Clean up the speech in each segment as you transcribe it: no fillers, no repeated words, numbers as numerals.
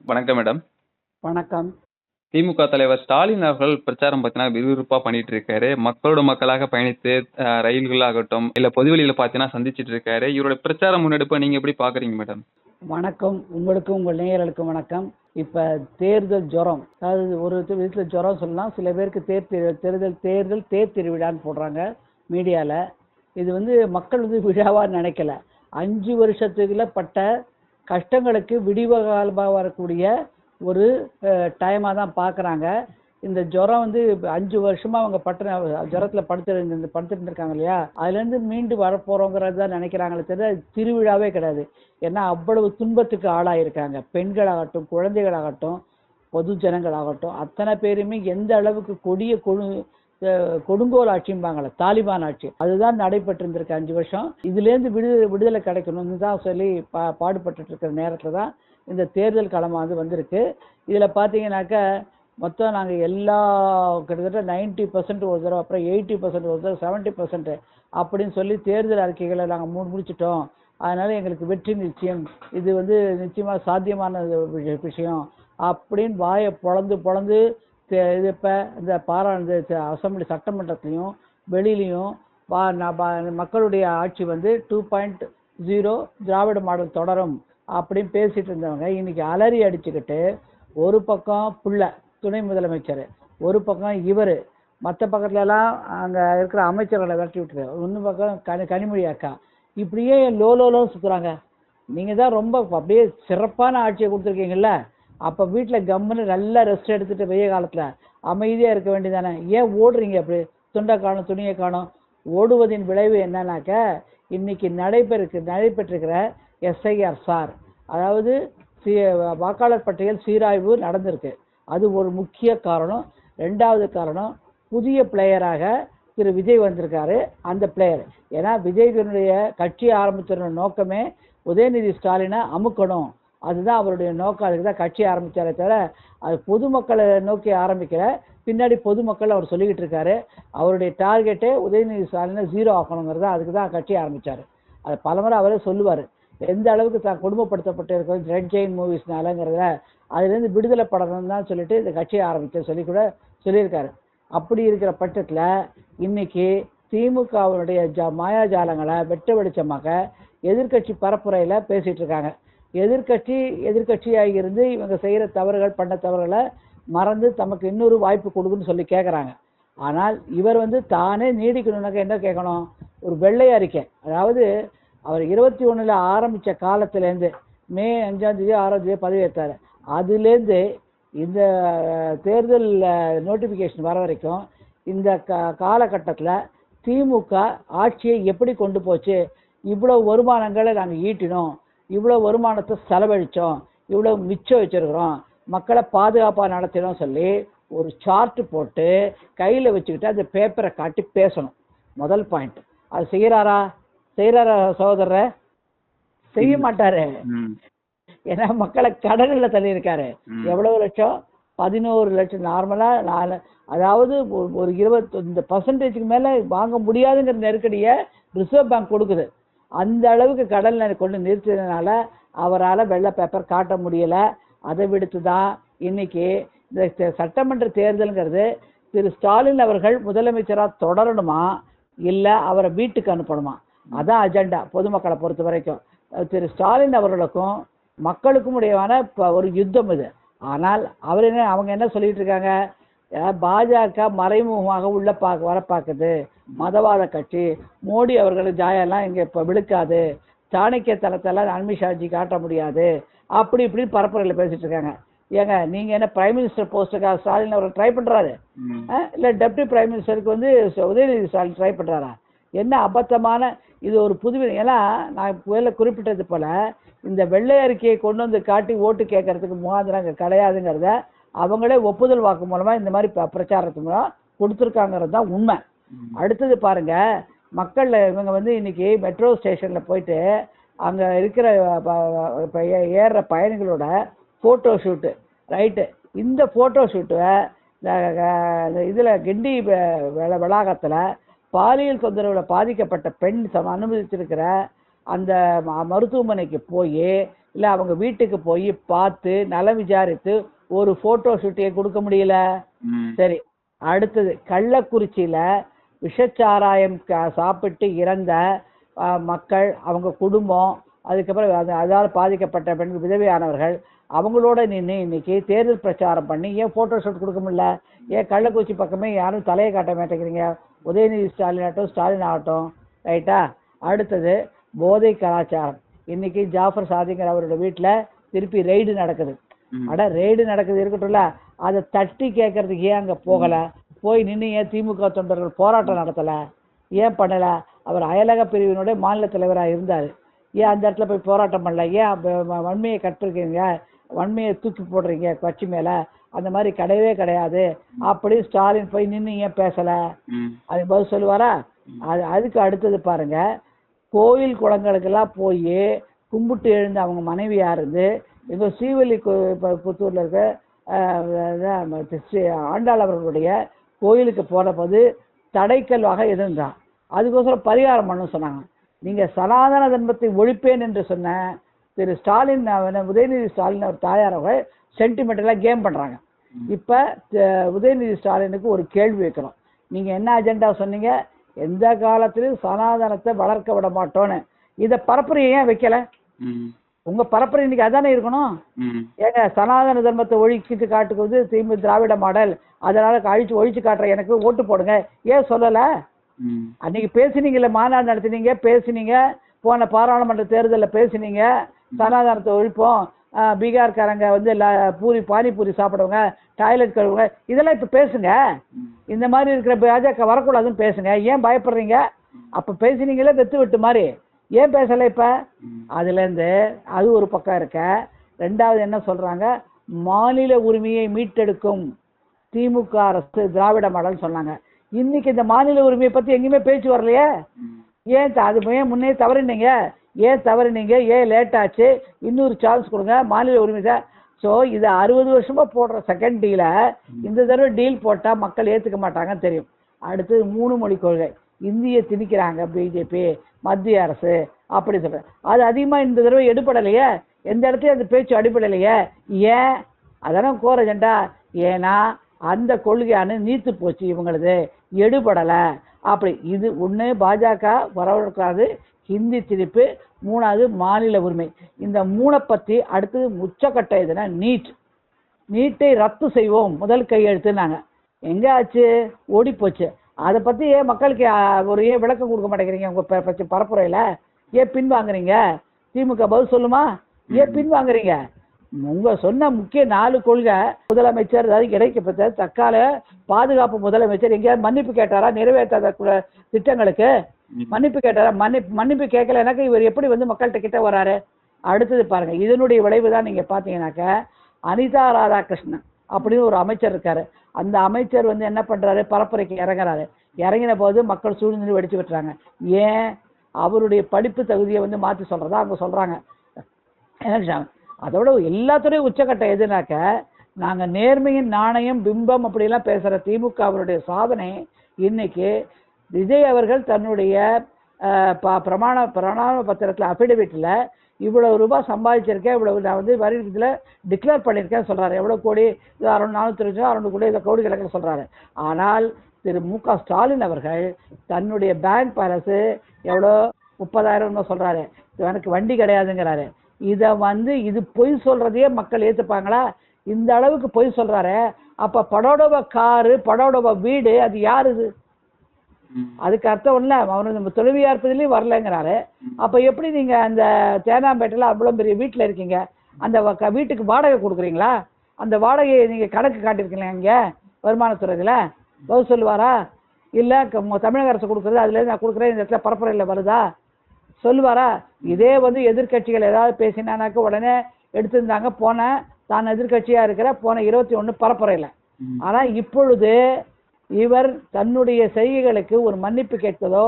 வணக்கம் மேடம். வணக்கம். திமுக தலைவர் ஸ்டாலின் அவர்கள் பிரச்சாரம் பார்த்தீங்கன்னா விறுவிறுப்பா பண்ணிட்டு இருக்காரு. மக்களோட மக்களாக பயணித்து ரயில்களாகட்டும், இல்ல பொதுவெளியில பார்த்தீங்கன்னா சந்திச்சிட்டு இருக்காரு. இவரோட பிரச்சார முன்னெடுப்பை நீங்க எப்படி பாக்குறீங்க மேடம்? வணக்கம். உங்களுக்கும் உங்கள் நேயர்களுக்கும் வணக்கம். இப்ப தேர்தல் ஜுரம், அதாவது ஒரு விதத்துல ஜுரம் சொல்லலாம். சில பேருக்கு தேர்தல் தேர் திருவிழான்னு போடுறாங்க மீடியால. இது மக்கள் விழாவா நினைக்கல. 5 வருஷத்துக்குள்ள பட்ட கஷ்டங்களுக்கு விடிவு காலமாக வரக்கூடிய ஒரு டைமாக தான் பார்க்குறாங்க. இந்த ஜுரம் 5 வருஷமா அவங்க ஜுரத்தில் படுத்துட்டு இருக்காங்க இல்லையா, அதுலேருந்து மீண்டு வரப்போகிறோங்கிறது தான் நினைக்கிறாங்களே தவிர திருவிழாவே கிடையாது. ஏன்னா அவ்வளவு துன்பத்துக்கு ஆளாயிருக்காங்க. பெண்களாகட்டும், குழந்தைகளாகட்டும், பொது ஜனங்களாகட்டும், அத்தனை பேருமே எந்த அளவுக்கு கொடிய கொடுங்கோல் ஆட்சிம்பாங்களே, தாலிபான் ஆட்சி, அதுதான் நடைபெற்று இருந்திருக்கு 5 வருஷம். இதுலேருந்து விடுதலை கிடைக்கணும்னு தான் சொல்லி பாடுபட்டு இருக்கிற நேரத்தில் தான் இந்த தேர்தல் களமாக வந்திருக்கு. இதில் பார்த்தீங்கன்னாக்க மொத்தம் நாங்கள் கிட்டத்தட்ட 90% ஒரு தடவை, அப்புறம் 80% ஒரு தடவை, 70% அப்படின்னு சொல்லி தேர்தல் அறிக்கைகளை நாங்கள் முடிச்சிட்டோம். அதனால எங்களுக்கு வெற்றி நிச்சயம், இது நிச்சயமாக சாத்தியமான விஷயம் அப்படின்னு வாயை பொழந்து இது இப்போ இந்த அசம்பிளி சட்டமன்றத்திலையும் வெளியிலையும் மக்களுடைய ஆட்சி 2.0 திராவிட மாடல் தொடரும் அப்படின்னு பேசிட்டு இருந்தவங்க இன்னைக்கு அலறி அடிச்சுக்கிட்டு, ஒரு பக்கம் புள்ள துணை முதலமைச்சர், ஒரு பக்கம் இவர், மற்ற பக்கத்துலலாம் அங்கே இருக்கிற அமைச்சர்களை விரட்டி விட்டுரு, இன்னும் பக்கம் கனிமொழி அக்கா, இப்படியே லோலோன்னு சுற்றுறாங்க. நீங்கள் தான் ரொம்ப அப்படியே சிறப்பான ஆட்சியை கொடுத்துருக்கீங்கல்ல, அப்போ வீட்டில் கம்முன்னு நல்லா ரெஸ்ட் எடுத்துகிட்டு வெய்ய காலத்தில் அமைதியாக இருக்க வேண்டியதானே, ஏன் ஓடுறீங்க? அப்படி துண்டை காணும் துணியை காணும். ஓடுவதின் விளைவு என்னன்னாக்க, இன்னைக்கு நடைபெற்றிருக்கிற எஸ்ஐஆர் சார், அதாவது வாக்காளர் பட்டியல் சீராய்வு நடந்திருக்கு. அது ஒரு முக்கிய காரணம். 2வது காரணம், புதிய பிளேயராக திரு விஜய் வந்திருக்காரு. அந்த பிளேயர், ஏன்னா விஜய்னுடைய கட்சி ஆரம்பிச்சிருந்த நோக்கமே உதயநிதி ஸ்டாலினை அமுக்கணும், அதுதான் அவருடைய நோக்கம். அதுக்கு தான் கட்சி ஆரம்பித்தாரே தவிர அது பொதுமக்களை நோக்கி ஆரம்பிக்கல. பின்னாடி பொதுமக்கள் அவர் சொல்லிக்கிட்டு இருக்காரு. அவருடைய டார்கெட்டே உதயநிதி ஸ்டாலினை 0 ஆக்கணுங்கிறது, அதுக்கு தான் கட்சி ஆரம்பித்தார். அது பலமுறை அவரே சொல்லுவார், எந்த அளவுக்கு தான் கொடுமைப்படுத்தப்பட்டு இருக்கிறது ரெட் ஜெயின் மூவிஸ்னாலங்கிறத, அதுலேருந்து விடுதலை படணும்னு தான் சொல்லிட்டு இந்த கட்சியை ஆரம்பித்த சொல்லி கூட சொல்லியிருக்காரு. அப்படி இருக்கிற பட்சத்தில் இன்னைக்கு திமுகவுடைய மாயாஜாலங்களை வெட்ட வெளிச்சமாக எதிர்கட்சி பரப்புரையில் பேசிகிட்டு இருக்காங்க. எதிர்கட்சியாக இருந்து இவங்க செய்கிற தவறுகள், பண்ண தவறுகளை மறந்து தமக்கு இன்னொரு வாய்ப்பு கொடுக்குன்னு சொல்லி கேட்குறாங்க. ஆனால் இவர் தானே நீடிக்கணும்னாக்க என்ன கேட்கணும்? ஒரு வெள்ளை அறிக்கை. அதாவது அவர் 21 ஆரம்பித்த காலத்துலேருந்து மே 5ஆம் தேதி 6ஆம் தேதி பதவியேற்றார். அதுலேருந்து இந்த தேர்தல் நோட்டிஃபிகேஷன் வர வரைக்கும் இந்த காலகட்டத்தில் திமுக ஆட்சியை எப்படி கொண்டு போச்சு, இவ்வளோ வருமானங்களை நாங்கள் ஈட்டினோம், இவ்வளோ வருமானத்தை செலவழித்தோம், இவ்வளோ மிச்சம் வச்சுருக்கிறோம், மக்களை பாதுகாப்பாக நடத்தினோம் சொல்லி ஒரு சார்ட்டு போட்டு கையில் வச்சுக்கிட்டு அந்த பேப்பரை காட்டி பேசணும். முதல் பாயிண்ட். அது செய்கிறாரா சகோதரரை? செய்ய மாட்டாரு. ஏன்னா மக்களை கடனில் தள்ளியிருக்காரு. எவ்வளவு லட்சம்? 11 லட்சம். நார்மலாக அதாவது ஒரு 20% மேலே வாங்க முடியாதுங்கிற நெருக்கடியை ரிசர்வ் பேங்க் கொடுக்குது. அந்த அளவுக்கு கடனில் கொண்டு நிறுத்தினால அவரால் வெள்ளை பேப்பர் காட்ட முடியலை. அதை விடுத்து தான் இன்னைக்கு இந்த சட்டமன்ற தேர்தலுங்கிறது திரு ஸ்டாலின் அவர்கள் முதலமைச்சராக தொடரணுமா, இல்லை அவரை வீட்டுக்கு அனுப்பணுமா, அதான் அஜெண்டா பொதுமக்களை பொறுத்த வரைக்கும். திரு ஸ்டாலின் அவர்களுக்கும் மக்களுக்கும் உடையவான ஒரு யுத்தம் இது. ஆனால் அவங்க என்ன சொல்லிட்டு இருக்காங்க? பாஜக மறைமுகமாக உள்ள வர பார்க்குது, மதவாத கட்சி, மோடி அவர்களுக்கு ஜாயெல்லாம் இங்கே இப்போ விழுக்காது, சாணக்கிய தளத்தெல்லாம் அமித்ஷாஜி காட்ட முடியாது, அப்படி இப்படின்னு பரப்புரையில் பேசிட்டு இருக்காங்க. ஏங்க, நீங்கள் என்ன பிரைம் மினிஸ்டர் போஸ்ட்டுக்காக ஸ்டாலின் அவர்கள் ட்ரை பண்ணுறாரு? இல்லை டெப்டி பிரைம் மினிஸ்டருக்கு உதயநிதி ஸ்டாலின் ட்ரை பண்ணுறாரா? என்ன அபத்தமான இது ஒரு புதுமை. ஏன்னா நான் முதல்ல குறிப்பிட்டது போல் இந்த வெள்ளை அறிக்கையை கொண்டு காட்டி ஓட்டு கேட்கறதுக்கு முகாந்திரம் அங்கே கிடையாதுங்கிறத அவங்களே ஒப்புதல் வாக்கு மூலமாக இந்த மாதிரி பிரச்சாரத்து மூலம் கொடுத்துருக்காங்கிறது தான் உண்மை. அடுத்தது பாருங்க, மக்கள் இவங்க இன்னைக்கு மெட்ரோ ஸ்டேஷனில் போயிட்டு அங்கே இருக்கிற ஏறுற பயணிகளோட ஃபோட்டோ ஷூட்டு, ரைட்டு, இந்த ஃபோட்டோ ஷூட்டை இதில் கிண்டி வளாகத்தில் பாலியல் தொந்தரவில் பாதிக்கப்பட்ட பெண் அனுமதிச்சிருக்கிற அந்த மருத்துவமனைக்கு போய் இல்லை அவங்க வீட்டுக்கு போய் பார்த்து நலம் விசாரித்து ஒரு ஃபோட்டோ ஷூட்டே கொடுக்க முடியல. சரி, அடுத்தது கள்ளக்குறிச்சியில் விஷச்சாராயம் சாப்பிட்டு இறந்த மக்கள், அவங்க குடும்பம், அதுக்கப்புறம் அதால் பாதிக்கப்பட்ட பெண் விதவையானவர்கள், அவங்களோட நின்று இன்னைக்கு தேர்தல் பிரச்சாரம் பண்ணி ஏன் ஃபோட்டோ ஷூட் கொடுக்க முடியல? ஏன் கள்ளக்குறிச்சி பக்கமே யாரும் தலையை காட்ட மாட்டேங்கிறீங்க? உதயநிதி ஸ்டாலின் ஆகட்டும், ஸ்டாலின் ஆகட்டும், ரைட்டா? அடுத்தது போதை கலாச்சாரம். இன்னைக்கு ஜாஃபர் சாதிங்கிற அவரோட வீட்டில் திருப்பி ரெய்டு நடக்குது. ரெய்டு நடக்குது இருக்கட்டும்ல, அதை தட்டி கேட்கறதுக்கு ஏன் அங்கே போகலை? போய் நின்று ஏன் திமுக தொண்டர்கள் போராட்டம் நடத்தலை? ஏன் பண்ணலை? அவர் அயலக பிரிவினுடைய மாநில தலைவராக இருந்தார். ஏன் அந்த இடத்துல போய் போராட்டம் பண்ணல? ஏன் வன்மையை கற்பிருக்கீங்க, வன்மையை தூக்கி போடுறீங்க கட்சி மேலே? அந்த மாதிரி கிடையவே கிடையாது. அப்படி ஸ்டாலின் போய் நின்று ஏன் பேசலை? அது பதில் சொல்லுவாரா? அதுக்கு அடுத்தது பாருங்க, கோயில் குளங்களுக்கெல்லாம் போய் கும்பிட்டு எழுந்த அவங்க மனைவியாக இருந்து எங்கள் ஸ்ரீவல்லி புத்தூரில் இருக்க ஆண்டாள் அவர்களுடைய கோயிலுக்கு போன போது தடைக்கல்வாக இருந்தான். அதுக்கோசரம் பரிகாரம் பண்ண சொன்னாங்க. நீங்கள் சனாதன தர்மத்தை ஒழிப்பேன் என்று சொன்ன திரு ஸ்டாலின், உதயநிதி ஸ்டாலின் அவர் தாயார் அவர்கள் சென்டிமெண்டலாக கேம் பண்ணுறாங்க. இப்போ உதயநிதி ஸ்டாலினுக்கு ஒரு கேள்வி வைக்கிறோம். நீங்கள் என்ன அஜெண்டா சொன்னீங்க? எந்த காலத்திலும் சனாதனத்தை வளர்க்க விட மாட்டோன்னு. இதை பரப்புரை ஏன் வைக்கல? உங்க பரப்புரை இன்னைக்கு அதானே இருக்கணும். ஏங்க, சனாதன தர்மத்தை ஒழிச்சிட்டு காட்டுக்கு திமுக திராவிட மாடல், அதனால ஒழிச்சு காட்டுற எனக்கு ஓட்டு போடுங்க ஏன் சொல்லல? அன்னைக்கு பேசினீங்கல்ல, மாநாடு நடத்தினீங்க, பேசினீங்க, போன பாராளுமன்ற தேர்தலில் பேசினீங்க, சனாதனத்தை ஒழிப்போம், பீகார்காரங்க பானிபூரி சாப்பிடுவாங்க, டாய்லெட் கழுவுங்க, இதெல்லாம் இப்போ பேசுங்க. இந்த மாதிரி இருக்கிற பாஜக வரக்கூடாதுன்னு பேசுங்க. ஏன் பயப்படுறீங்க? அப்போ பேசினீங்களே வெத்து விட்டு மாதிரி, ஏன் பேசலை? இப்போ அதுலேருந்து அது ஒரு பக்கம் இருக்க. ரெண்டாவது என்ன சொல்கிறாங்க? மாநில உரிமையை மீட்டெடுக்கும் திமுக அரசு திராவிட மாடல் சொன்னாங்க. இன்னைக்கு இந்த மாநில உரிமையை பற்றி எங்கேயுமே பேச்சு வரலையே. ஏன் அது ஏன் முன்னே தவறினீங்க? ஏன் லேட் ஆச்சு? இன்னொரு சான்ஸ் கொடுங்க, மாநில உரிமை தான். ஸோ இதை 60 வருஷமாக போடுற செகண்ட் டீலை இந்த தடவை டீல் போட்டால் மக்கள் ஏற்றுக்க மாட்டாங்கன்னு தெரியும். அடுத்தது 3 மொழி கொள்கை. இந்தியை திணிக்கிறாங்க பிஜேபி, மத்திய அரசு அப்படி சொல்கிறேன். அது அதிகமாக இந்த தடவை எடுபடலையே, எந்த இடத்துலையும் அந்த பேச்சு அடிப்படலையே. ஏன்? அதெல்லாம் கோர் அஜெண்டா. ஏன்னா அந்த கொள்கையான நீத்து போச்சு, இவங்களது எடுபடலை. அப்படி இது ஒன்று பாஜக வரவிருக்காது, ஹிந்தி திணிப்பு, 3வது மாநில உரிமை. இந்த 3 பற்றி அடுத்தது உச்சக்கட்ட எதுனா நீட்டை ரத்து செய்வோம், முதல் கையெழுத்துனாங்க. எங்கே ஆச்சு? ஓடி போச்சு. அதை பற்றி ஏன் மக்களுக்கு ஏன் விளக்கம் கொடுக்க மாட்டேங்கிறீங்க? உங்கள் பரப்புரையில் ஏன் பின்வாங்குறீங்க? திமுக பதில் சொல்லுமா? ஏன் பின்வாங்குறீங்க? உங்கள் சொன்ன முக்கிய 4 கொள்கை முதலமைச்சர், அதாவது கிடைக்கப்பட்ட தற்கால பாதுகாப்பு முதலமைச்சர் எங்கேயாவது மன்னிப்பு கேட்டாரா? நிறைவேற்றாத திட்டங்களுக்கு மன்னிப்பு கேட்டாரா? மன்னிப்பு கேட்கல. எனக்கு இவர் எப்படி மக்கள்கிட்ட கிட்ட வராரு? அடுத்தது பாருங்க, இதனுடைய விளைவு தான் நீங்கள் பார்த்தீங்கன்னாக்க, அனிதா ராதாகிருஷ்ணன் அப்படின்னு ஒரு அமைச்சர் இருக்காரு. அந்த அமைச்சர் என்ன பண்ணுறாரு? பரப்புரைக்கு இறங்குறாரு. இறங்கின போது மக்கள் சூழ்நிலை வெடிச்சு விட்டுறாங்க. ஏன்? அவருடைய படிப்பு தகுதியை மாற்றி சொல்கிறதா அவங்க சொல்கிறாங்க. அதோட எல்லாத்துடையும் உச்சக்கட்டம் எதுனாக்க, நாங்கள் நேர்மையின் நாணயம் பிம்பம் அப்படிலாம் பேசுகிற திமுக அவருடைய சாதனை இன்னைக்கு விஜய் அவர்கள் தன்னுடைய பிரமாண பத்திரத்தில் அஃபிடவிட்டில் இவ்வளவு ரூபாய் சம்பாதிச்சிருக்கேன், இவ்வளவு நான் வரி இதில் டிக்ளேர் பண்ணியிருக்கேன் சொல்கிறாரு. எவ்வளோ கோடி? 400 கோடி, இதை கோடி கணக்கில் சொல்கிறாரு. ஆனால் திரு மு.க. ஸ்டாலின் அவர்கள் தன்னுடைய பேங்க் பேலன்ஸு எவ்வளோ 30,000 சொல்கிறாரு. எனக்கு வண்டி கிடையாதுங்கிறாரு. இதை இது பொய் சொல்கிறதையே மக்கள் ஏற்றுப்பாங்களா? இந்த அளவுக்கு பொய் சொல்கிறாரு. அப்போ படோடோவா காரு, படோடோவா வீடு, அது யார்? இது அதுக்கு அர்த்தம் இல்லை, அவனு தொழுவியார்ப்பதிலையும் வரலைங்கிறாரு. அப்போ எப்படி நீங்கள் அந்த தேனாம்பேட்டையில் அவ்வளோ பெரிய வீட்டில் இருக்கீங்க, அந்த வீட்டுக்கு வாடகை கொடுக்குறீங்களா? அந்த வாடகையை நீங்கள் கணக்கு காட்டியிருக்கீங்களா? இங்கே வருமானத்துறையில் பதில் சொல்லுவாரா? இல்லை தமிழக அரசு கொடுக்குறது, அதுலேருந்து நான் கொடுக்குறேன், இந்த இடத்துல பரப்புரையில் வருதா? சொல்லுவாரா? இதே எதிர்கட்சிகள் ஏதாவது பேசினானாக்க உடனே எடுத்திருந்தாங்க. தான் எதிர்கட்சியாக இருக்கிற 21 பரப்புரையில். ஆனால் இப்பொழுது இவர் தன்னுடைய செய்கைகளுக்கு ஒரு மன்னிப்பு கேட்பதோ,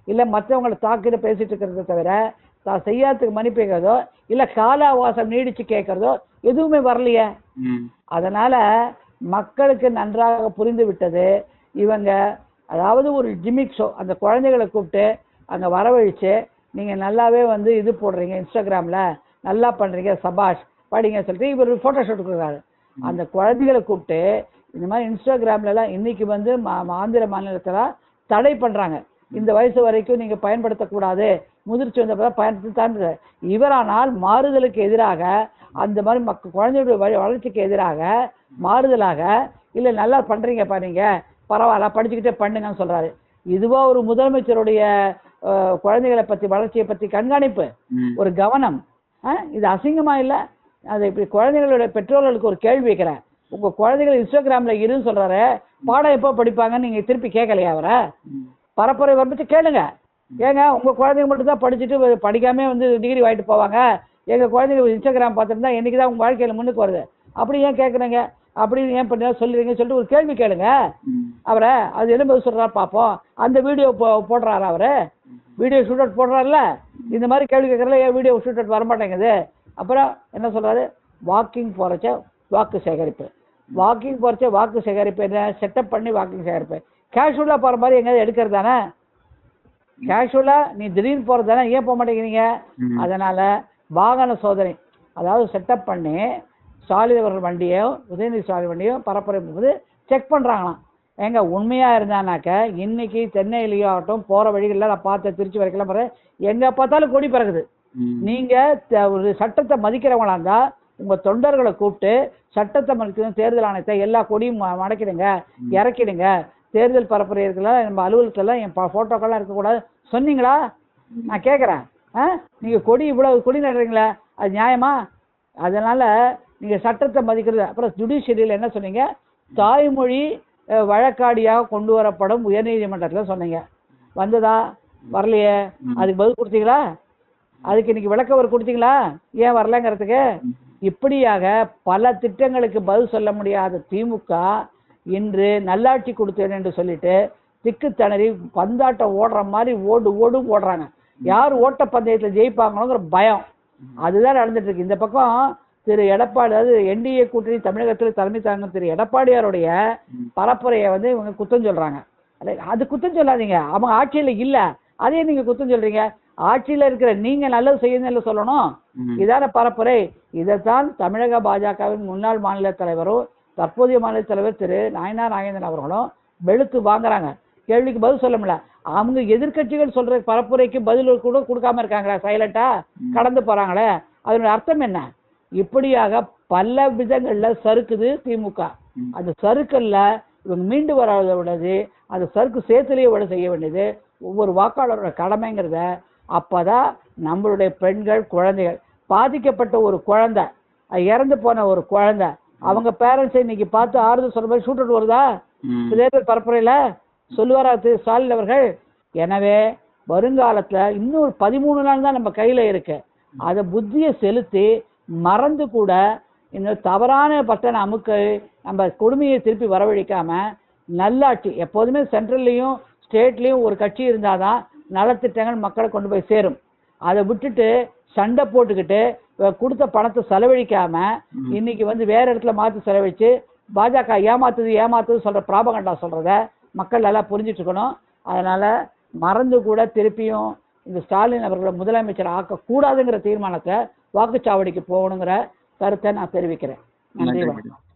இல்லை மற்றவங்களை தாக்கிட்டு பேசிட்டு இருக்கிறத தவிர தான் செய்யாததுக்கு மன்னிப்பு கேட்கறதோ, இல்லை கால அவகாசம் நீடிச்சு கேட்கறதோ எதுவுமே வரலையே. அதனால மக்களுக்கு நன்றாக புரிந்து விட்டது. இவங்க அதாவது ஒரு ஜிமிக் ஷோ, அந்த குழந்தைகளை கூப்பிட்டு அங்கே வரவழைச்சு, நீங்கள் நல்லாவே இது போடுறீங்க, இன்ஸ்டாகிராமில் நல்லா பண்றீங்க, சபாஷ், படிங்க சொல்லிட்டு இவர் போட்டோ ஷூட் கொடுக்குறாரு. அந்த குழந்தைகளை கூப்பிட்டு இந்த மாதிரி இன்ஸ்டாகிராம்ல எல்லாம் இன்னைக்கு வந்து ஆந்திர மாநிலத்துல தடை பண்றாங்க. இந்த வயசு வரைக்கும் நீங்க பயன்படுத்தக்கூடாது, முதிர்ச்சி வந்த பயன்படுத்த. இவரானால் மாறுதலுக்கு எதிராக, அந்த மாதிரி குழந்தைகளுடைய வளர்ச்சிக்கு எதிராக மாறுதலாக, இல்ல நல்லா பண்றீங்கப்பா நீங்க, பரவாயில்ல படிச்சுக்கிட்டே பண்ணுங்கன்னு சொல்றாரு. இதுவா ஒரு முதலமைச்சருடைய குழந்தைகளை பத்தி வளர்ச்சியை பத்தி கண்காணிப்பு, ஒரு கவனம்? இது அசிங்கமா இல்ல? அது இப்படி குழந்தைகளுடைய பெற்றோர்களுக்கு ஒரு கேள்வி வைக்கிறேன். உங்க குழந்தைகள் இன்ஸ்டாகிராம்ல இருன்னு சொல்றாரு, பாடம் எப்போ படிப்பாங்கன்னு நீங்க திருப்பி கேட்கலையா அவரை? பரப்புரை வரம்பிச்சு கேளுங்க. ஏங்க உங்க குழந்தைங்க மட்டும் தான் படிச்சுட்டு படிக்காம வந்து டிகிரி வாங்கிட்டு போவாங்க, எங்க குழந்தைங்க இன்ஸ்டாகிராம் பார்த்துருந்தா என்னைக்கு தான் உங்க வாழ்க்கையில முன்னுக்கு வருது, அப்படி ஏன் கேட்குறீங்க, அப்படின்னு ஏன் பண்ண சொல்லுறீங்கன்னு சொல்லிட்டு ஒரு கேள்வி கேளுங்க அவரை. அது என்ன பதில் சொல்றா பார்ப்போம். அந்த வீடியோ போடுறாரு அவரு, வீடியோ ஷூட் அவுட் போடுறாருல, இந்த மாதிரி கேள்வி கேட்கறதுல ஏன் வீடியோ ஷூட் அவுட் வரமாட்டேங்குது? அப்புறம் என்ன சொல்றாரு, வாக்கிங் போறச்ச வாக்கு சேகரிப்பு, வாக்கிங் போறச்ச வாக்கு சேகரிப்பு என்ன செட்டப் பண்ணி வாக்கிங் சேகரிப்பு. கேஷுவலா போற மாதிரி எங்கேயாவது எடுக்கிறது தானே, கேஷுவலா நீ திடீர்னு போறது தானே, ஏன் போக மாட்டேங்கிறீங்க? அதனால வாகன சோதனை, அதாவது செட்டப் பண்ணி ஸ்டாலின் அவர்கள் வண்டியோ உதயநிதி ஸ்டாலின் வண்டியோ பரப்புரை போது செக் பண்றாங்களாம். ஏங்க உண்மையா இருந்தானாக்க இன்னைக்கு சென்னையிலேயோ ஆகட்டும், போற வழிகளில் நான் பார்த்த திருச்சி வரைக்கும் பாரு, எங்க பார்த்தாலும் கொடி பறக்குது. நீங்க ஒரு சட்டத்தை மதிக்கிறவங்களா இருந்தா உங்க தொண்டர்களை கூப்பிட்டு சட்டத்தை மதிக்கணும், தேர்தல் ஆணையத்தை எல்லா கொடியும் மடக்கிடுங்க, இறக்கிடுங்க, தேர்தல் பரப்புரை இருக்கலாம், நம்ம அலுவலகத்துல என் போட்டோக்கெல்லாம் இருக்கக்கூடாது சொன்னீங்களா? நான் கேட்குறேன். நீங்க கொடி இவ்வளவு கொடி நடுறீங்களா, அது நியாயமா? அதனால நீங்க சட்டத்தை மதிக்கிறது. அப்புறம் ஜுடிஷியரியில் என்ன சொன்னீங்க, தாய்மொழி வழக்காடியாக கொண்டு வரப்படும் உயர்நீதிமன்றத்தில் சொன்னீங்க. வந்ததா? வரலையே. அதுக்கு பதில் கொடுத்தீங்களா? அதுக்கு இன்னைக்கு விளக்கம் கொடுத்தீங்களா? ஏன் வரலங்கிறதுக்கு? இப்படியாக பல திட்டங்களுக்கு பதில் சொல்ல முடியாத திமுக இன்று நல்லாட்சி கொடுத்தேன் என்று சொல்லிட்டு திக்கு திணறி பந்தாட்டம் ஓடுற மாதிரி ஓடுறாங்க. யார் ஓட்ட பந்தயத்தில் ஜெயிப்பாங்களோங்கிற பயம், அதுதான் நடந்துட்டு இருக்கு. இந்த பக்கம் திரு எடப்பாடி, அதாவது என்டிஏ கூட்டணி தமிழகத்தில் தலைமை தாங்கும் திரு எடப்பாடியாருடைய பரப்புரையை வந்து இவங்க குத்தம் சொல்றாங்க. அது குத்தம் சொல்லாதீங்க, அவங்க ஆட்சியில இல்ல, அதே நீங்க குத்தம் சொல்றீங்க. ஆட்சியில இருக்கிற நீங்க நல்லது செய்யணும்னு சொல்லணும். இதான பரப்புரை. இதைத்தான் தமிழக பாஜகவின் முன்னாள் மாநில தலைவரும் தற்போதைய மாநில தலைவர் திரு நாயனார் நாகேந்திரன் அவர்களும் வெளுத்து வாங்குறாங்க. கேள்விக்கு பதில் சொல்ல முடியல. அவங்க எதிர்கட்சிகள் சொல்ற பரப்புரைக்கு பதில் கூட கொடுக்காம இருக்காங்களா, சைலண்டா கடந்து போறாங்களே, அதனுடைய அர்த்தம் என்ன? இப்படியாக பல விதங்கள்ல சறுக்குது திமுக. அந்த சறுக்கல்ல இவங்க மீண்டு வர விடாது, அந்த சறுக்கு சேத்துலேயே விட செய்ய வேண்டியது ஒவ்வொரு வாக்காளரோட கடமைங்கிறத. அப்பதான் நம்மளுடைய பெண்கள், குழந்தைகள், பாதிக்கப்பட்ட ஒரு குழந்தை, இறந்து போன ஒரு குழந்தை, அவங்க பேரண்ட்ஸை இன்னைக்கு பார்த்து ஆறுதல் சொல்ற மாதிரி ஷூட் அவுட் வருதா தேர்தல் பரப்புரையில? சொல்லுவாரா திரு ஸ்டாலின் அவர்கள்? எனவே வருங்காலத்துல இன்னொரு 13 நாள் தான் நம்ம கையில இருக்கு. அதை புத்தியை செலுத்தி மறந்து கூட இந்த தவறான பட்டன அமுக்க நம்ம கொடுமையை திருப்பி வரவழைக்காம, நல்லாட்சி எப்போதுமே சென்ட்ரல்லையும் ஸ்டேட்லையும் ஒரு கட்சி இருந்தாதான் நலத்திட்டங்கள் மக்களை கொண்டு போய் சேரும். அதை விட்டுட்டு சண்டை போட்டுக்கிட்டு கொடுத்த பணத்தை செலவழிக்காம இன்னைக்கு வந்து வேற இடத்துல மாற்றி செலவழிச்சு பாஜக ஏமாத்துது சொல்ற பிராபகண்டா சொல்றத மக்கள் நல்லா புரிஞ்சுட்டு இருக்கணும். அதனால மறந்து கூட திருப்பியும் இந்த ஸ்டாலின் அவர்களை முதலமைச்சர் ஆக்கக்கூடாதுங்கிற தீர்மானத்தை வாக்குச்சாவடிக்கு போகணுங்கிற கருத்தை நான் தெரிவிக்கிறேன். நன்றி.